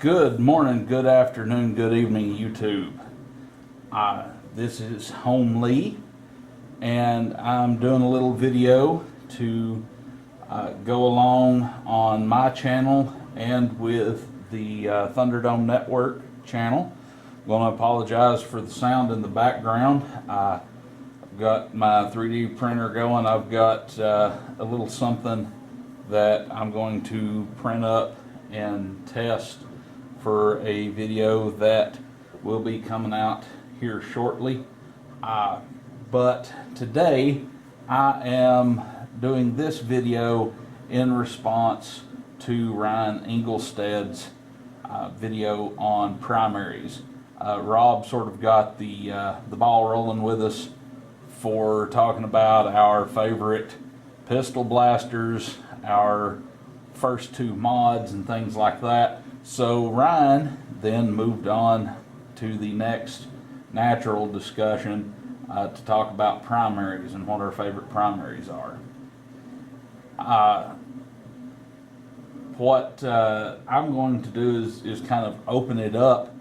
Good morning, good afternoon, good evening, YouTube. This is Homelee, and I'm doing a little video to go along on my channel and with the Thunderdome Network channel. I'm going to apologize for the sound in the background. I've got my 3D printer going. I've got a little something that I'm going to print up and test for a video that will be coming out here shortly. But today I am doing this video in response to Ryan Engelstad's video on primaries. Rawb sort of got the ball rolling with us for talking about our favorite pistol blasters, our first two mods and things like that. So Ryan then moved on to the next natural discussion to talk about primaries and what our favorite primaries are. What I'm going to do is kind of open it up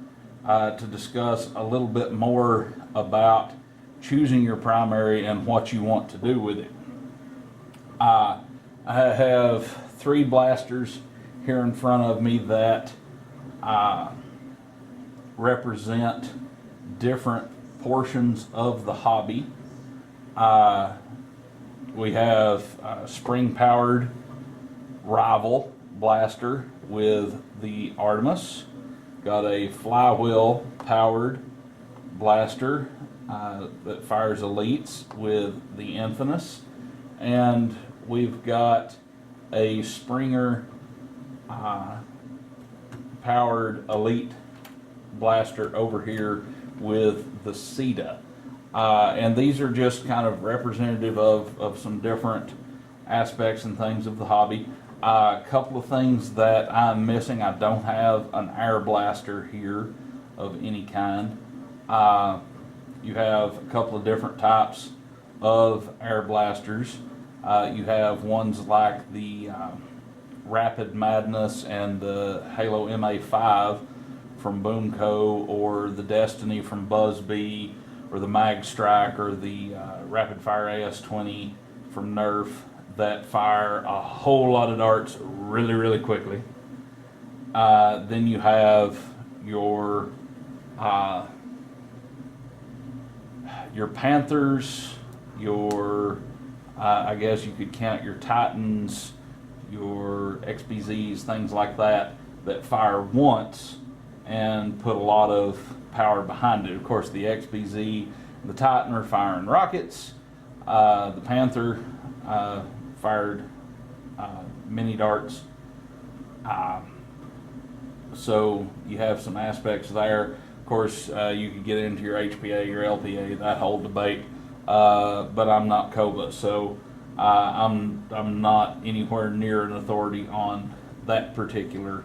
to discuss a little bit more about choosing your primary and what you want to do with it. I have three blasters here in front of me that represent different portions of the hobby. We have a spring-powered rival blaster with the Artemis. Got a flywheel-powered blaster that fires elites with the Infamous. And we've got a Springer powered elite blaster over here with the CETA. And these are just kind of representative of some different aspects and things of the hobby. A couple of things that I'm missing: I don't have an air blaster here of any kind. You have a couple of different types of air blasters. You have ones like the Rapid Madness and the Halo MA5 from Boomco, or the Destiny from Buzzbee, or the Mag Strike, or the Rapid Fire AS20 from Nerf, that fire a whole lot of darts really quickly. Then you have your Panthers, your I guess you could count your Titans, your XBZs, things like that, that fire once and put a lot of power behind it. Of course, the XBZ, the Titan are firing rockets. The Panther fired mini darts. So you have some aspects there. Of course, you could get into your HPA, your LPA, that whole debate. But I'm not COBA, so I'm not anywhere near an authority on that particular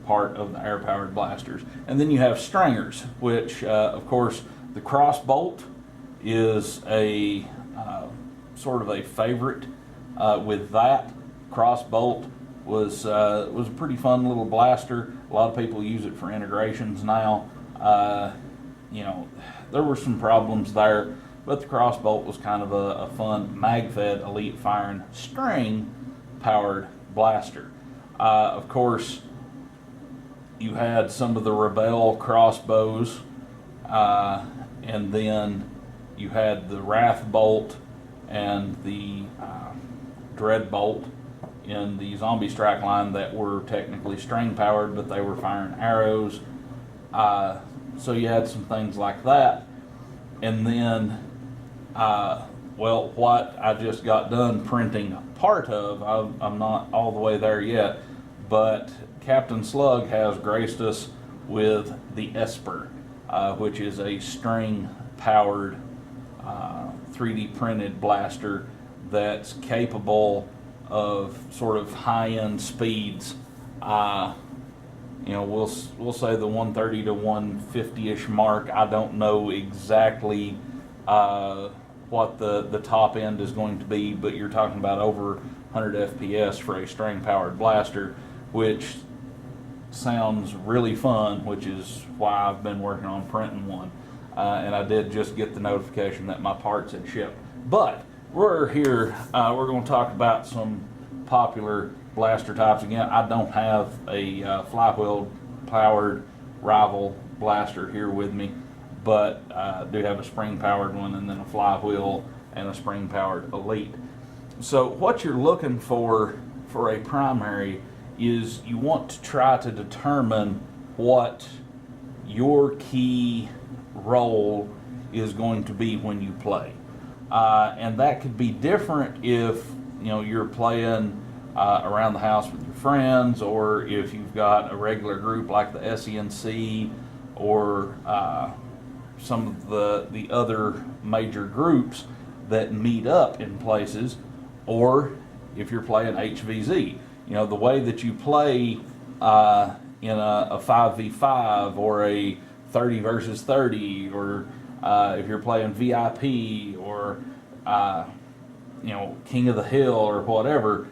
part of the air-powered blasters. And then you have stringers, which, of course, the crossbolt is a sort of a favorite with that. Crossbolt was a pretty fun little blaster. A lot of people use it for integrations now. You know, there were some problems there, but the crossbolt was kind of a fun mag-fed elite firing string-powered blaster. Of course, you had some of the Rebel crossbows, and then you had the Wrath Bolt and the Dread Bolt in the Zombie Strike line that were technically string-powered, but they were firing arrows. So you had some things like that. And then, well, what I just got done printing a part of, I'm not all the way there yet, but Captain Slug has graced us with the Esper, which is a string-powered 3D printed blaster that's capable of sort of high-end speeds. You know, we'll say the 130 to 150-ish mark. I don't know exactly what the top end is going to be, but you're talking about over 100 FPS for a string-powered blaster, which sounds really fun, which is why I've been working on printing one. And I did just get the notification that my parts had shipped. But we're here, we're going to talk about some popular blaster types. Again, I don't have a flywheel powered rival blaster here with me, but I do have a spring powered one, and then a flywheel and a spring powered Elite. So what you're looking for a primary is you want to try to determine what your key role is going to be when you play. And that could be different if you're playing around the house with your friends, or if you've got a regular group like the SENC or some of the other major groups that meet up in places, or if you're playing HVZ. The way that you play in a 5v5 or a 30 versus 30, or if you're playing VIP or King of the Hill or whatever,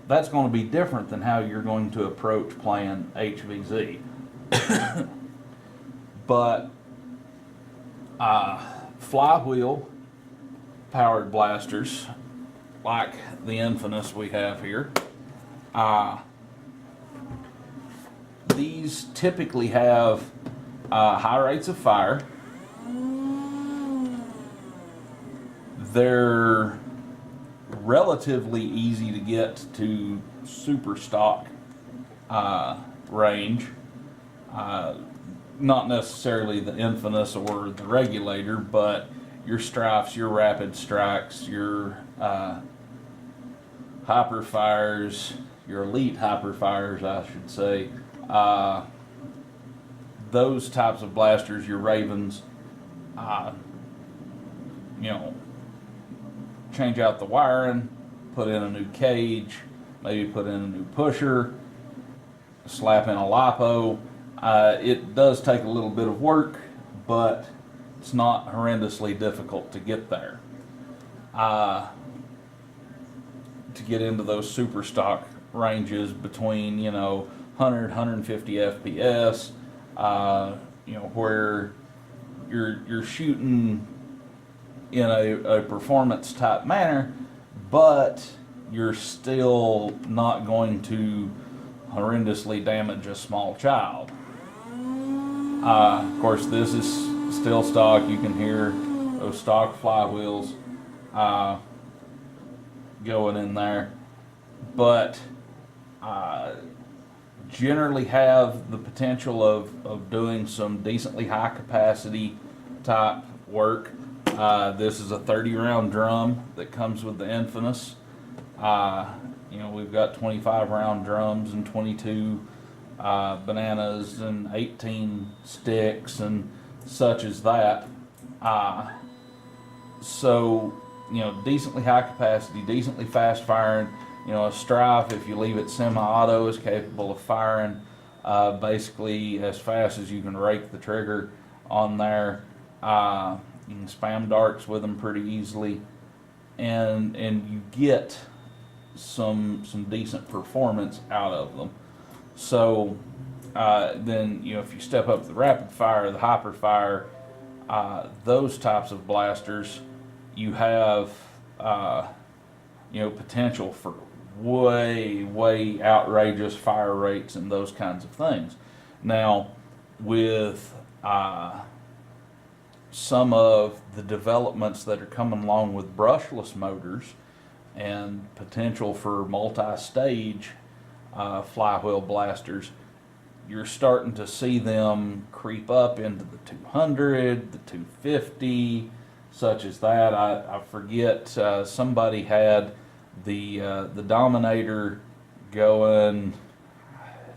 that's going to be different than how you're going to approach playing HVZ. But flywheel powered blasters, like the Infamous we have here, these typically have high rates of fire. They're relatively easy to get to super stock range. Not necessarily the Infamous or the Regulator, but your Strifes, your Rapid Strikes, your Hyperfires, your Elite Hyperfires, I should say. Those types of blasters, your Ravens, change out the wiring, put in a new cage, maybe put in a new pusher, slap in a lipo. It does take a little bit of work, but it's not horrendously difficult to get there. To get into those super stock ranges between 100, 150 FPS, where you're shooting in a performance type manner, but you're still not going to horrendously damage a small child. Of course, this is still stock. You can hear those stock flywheels going in there, but generally have the potential of doing some decently high capacity type work. This is a 30 round drum that comes with the Infamous. We've got 25 round drums and 22 bananas and 18 sticks and such as that. So decently high capacity, decently fast firing. A Strife, if you leave it semi-auto, is capable of firing basically as fast as you can rake the trigger on there. You can spam darts with them pretty easily, and you get some decent performance out of them. So then if you step up the rapid fire, the hyper fire, those types of blasters, you have potential for way outrageous fire rates and those kinds of things. Now, with some of the developments that are coming along with brushless motors and potential for multi-stage flywheel blasters, you're starting to see them creep up into the 200, the 250, such as that. I forget, somebody had the Dominator going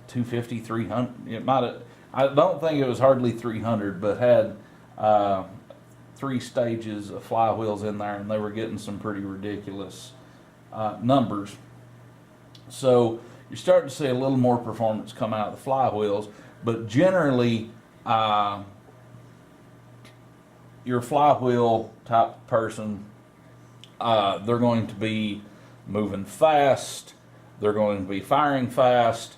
250, 300. It might have, I don't think it was hardly 300, but had 3 stages of flywheels in there, and they were getting some pretty ridiculous numbers. So you're starting to see a little more performance come out of the flywheels, but generally your flywheel type person, they're going to be moving fast, they're going to be firing fast,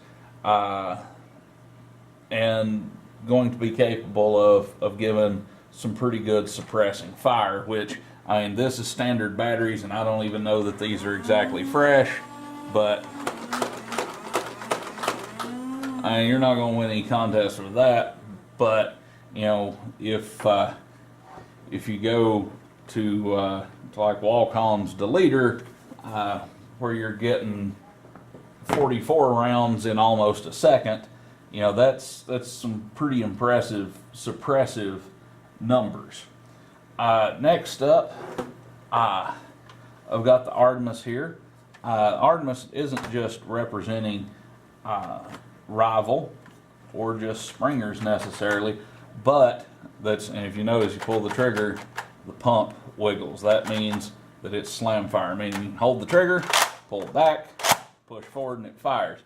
and going to be capable of giving some pretty good suppressing fire, which, I mean, this is standard batteries, and I don't even know that these are exactly fresh, but I mean, you're not going to win any contest with that. But, you know, if you go to like Wacom's deleter, where you're getting 44 rounds in almost a second, you know, that's some pretty impressive suppressive numbers. Next up, I've got the Artemis here. Artemis isn't just representing rival or just springers necessarily, but and if you notice, you pull the trigger, the pump wiggles. That means that it's slam fire, meaning you can hold the trigger, pull it back, push forward, and it fires.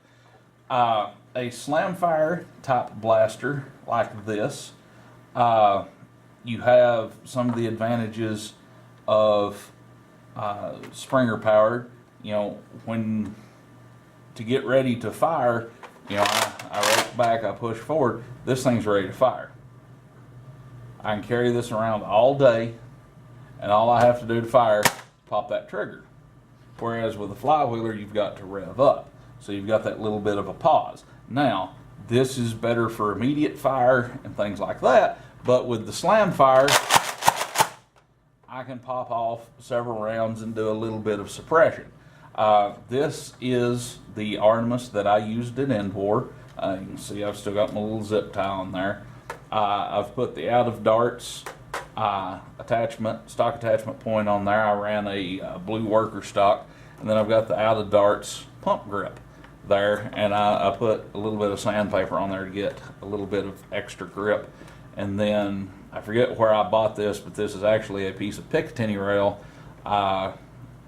A slam fire type blaster like this, you have some of the advantages of Springer powered. You know, when to get ready to fire, you know, I rake back, I push forward, this thing's ready to fire. I can carry this around all day, and all I have to do to fire, pop that trigger. Whereas with the flywheeler, you've got to rev up. So you've got that little bit of a pause. Now, this is better for immediate fire and things like that, but with the slam fire, I can pop off several rounds and do a little bit of suppression. This is the Artemis that I used at End War. You can see I've still got my little zip tie on there. I've put the out of darts stock attachment point on there. I ran a blue worker stock, and then I've got the out of darts pump grip there, and I put a little bit of sandpaper on there to get a little bit of extra grip. And then I forget where I bought this, but this is actually a piece of Picatinny rail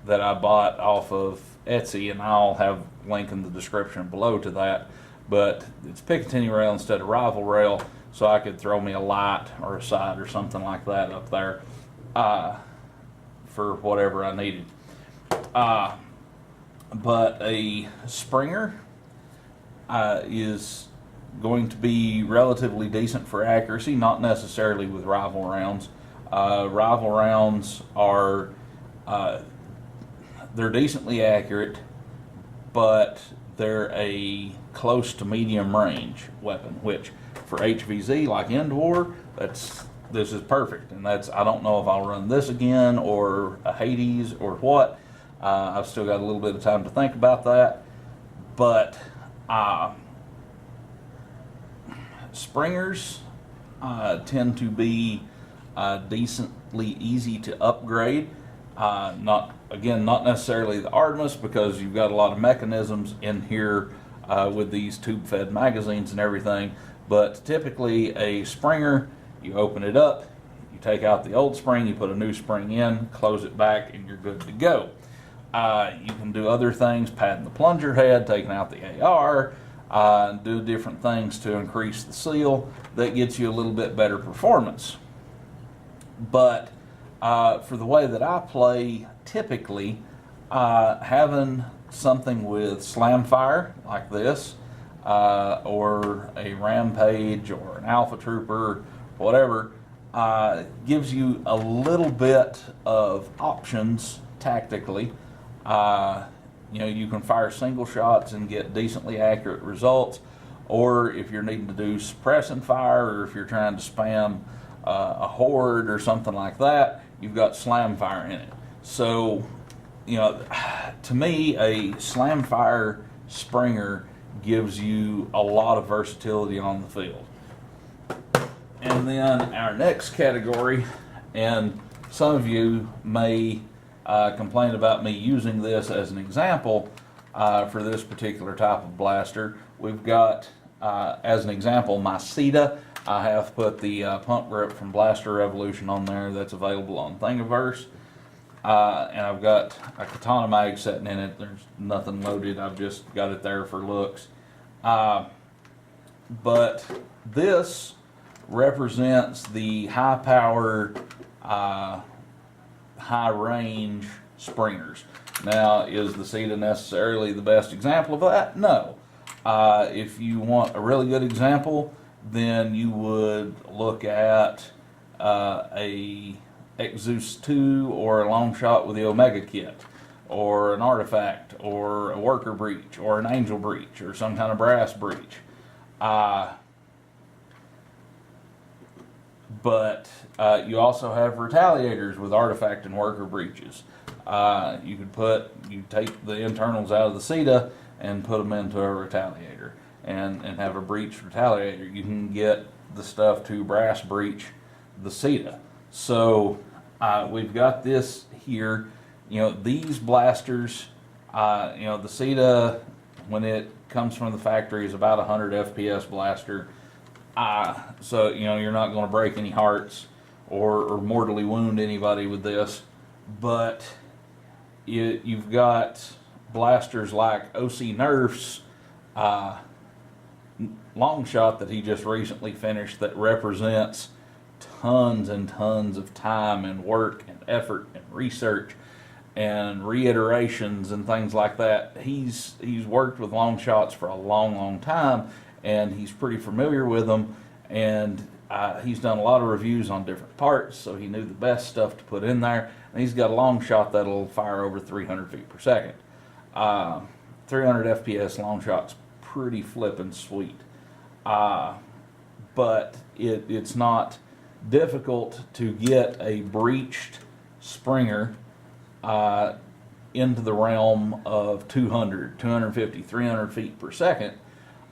that I bought off of Etsy, and I'll have a link in the description below to that. But it's Picatinny rail instead of rival rail, so I could throw me a light or a sight or something like that up there for whatever I needed. But a Springer is going to be relatively decent for accuracy, not necessarily with rival rounds. Rival rounds are they're decently accurate, but they're a close to medium range weapon, which for HVZ like End War, this is perfect. And I don't know if I'll run this again or a Hades or what. I've still got a little bit of time to think about that, but Springers tend to be decently easy to upgrade. Not necessarily the Artemis, because you've got a lot of mechanisms in here with these tube-fed magazines and everything, but typically a Springer, you open it up, you take out the old spring, you put a new spring in, close it back, and you're good to go. You can do other things, padding the plunger head, taking out the AR, do different things to increase the seal. That gets you a little bit better performance. But for the way that I play, typically, having something with slam fire like this, or a Rampage or an Alpha Trooper, whatever, gives you a little bit of options tactically. You know, you can fire single shots and get decently accurate results, or if you're needing to do suppressing fire, or if you're trying to spam a horde or something like that, you've got slam fire in it. So, you know, to me, a slam fire Springer gives you a lot of versatility on the field. And then our next category, and some of you may complain about me using this as an example for this particular type of blaster. We've got, as an example, my CETA. I have put the pump grip from Blaster Revolution on there. That's available on Thingiverse. And I've got a Katana mag sitting in it. There's nothing loaded. I've just got it there for looks. But this represents the high-powered, high-range Springers. Now, is the CETA necessarily the best example of that? No. If you want a really good example, then you would look at a Exus 2 or a long shot with the Omega kit, or an artifact, or a worker breach, or an angel breach, or some kind of brass breach. But you also have retaliators with artifact and worker breaches. You take the internals out of the CETA and put them into a retaliator, and have a breach retaliator. You can get the stuff to brass breach the CETA. So we've got this here. These blasters, the CETA, when it comes from the factory, is about 100 FPS blaster. So you're not going to break any hearts or mortally wound anybody with this. But you've got blasters like OC Nerf's long shot that he just recently finished, that represents tons and tons of time and work and effort and research and reiterations and things like that. He's worked with long shots for a long time, and he's pretty familiar with them, and he's done a lot of reviews on different parts, so he knew the best stuff to put in there. And he's got a long shot that'll fire over 300 feet per second. 300 FPS long shot's pretty flippin' sweet. But it's not difficult to get a breached Springer into the realm of 200, 250, 300 feet per second.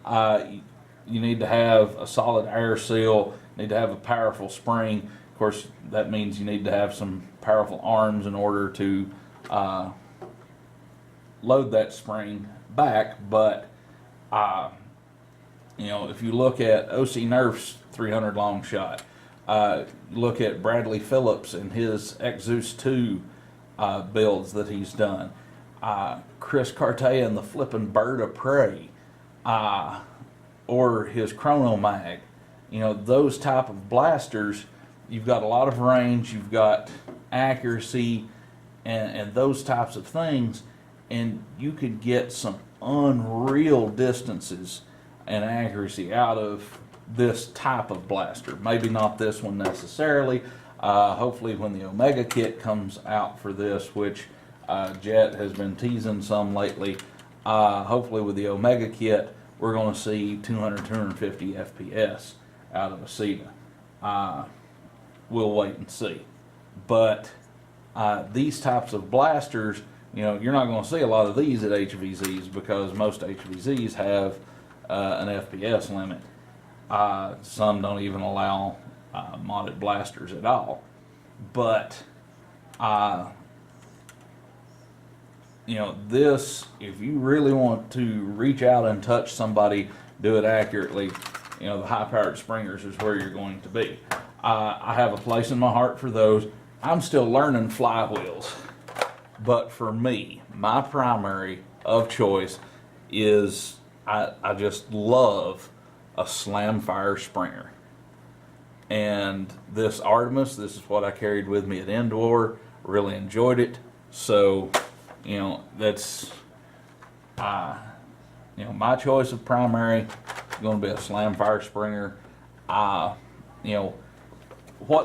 You need to have a solid air seal, need to have a powerful spring. Of course, that means you need to have some powerful arms in order to load that spring back. But if you look at OC Nerf's 300 long shot, look at Bradley Phillips and his Exus 2 builds that he's done, Chris Cartea and the flippin' Bird of Prey, or his Chrono Mag. Those type of blasters, you've got a lot of range, you've got accuracy, and those types of things, and you could get some unreal distances and accuracy out of this type of blaster. Maybe not this one necessarily. Hopefully when the Omega kit comes out for this, which Jet has been teasing some lately, hopefully with the Omega kit we're going to see 200, 250 FPS out of a CETA. We'll wait and see. But these types of blasters, you're not going to see a lot of these at HVZs, because most HVZs have an FPS limit. Some don't even allow modded blasters at all. But this, if you really want to reach out and touch somebody, do it accurately, the high-powered Springers is where you're going to be. I have a place in my heart for those. I'm still learning flywheels, but for me, my primary of choice is I just love a slam fire Springer. And this Artemis, this is what I carried with me at Indoor. Really enjoyed it. So, that's my choice of primary is going to be a slam fire Springer. What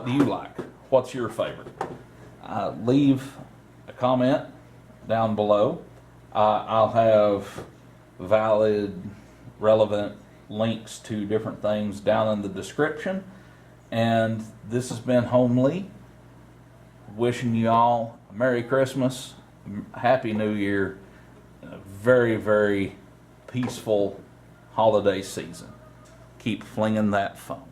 do you like? What's your favorite? Leave a comment down below. I'll have valid, relevant links to different things down in the description. And this has been Homelee, wishing you all a Merry Christmas, Happy New Year, and a very, very peaceful holiday season. Keep flinging that phone.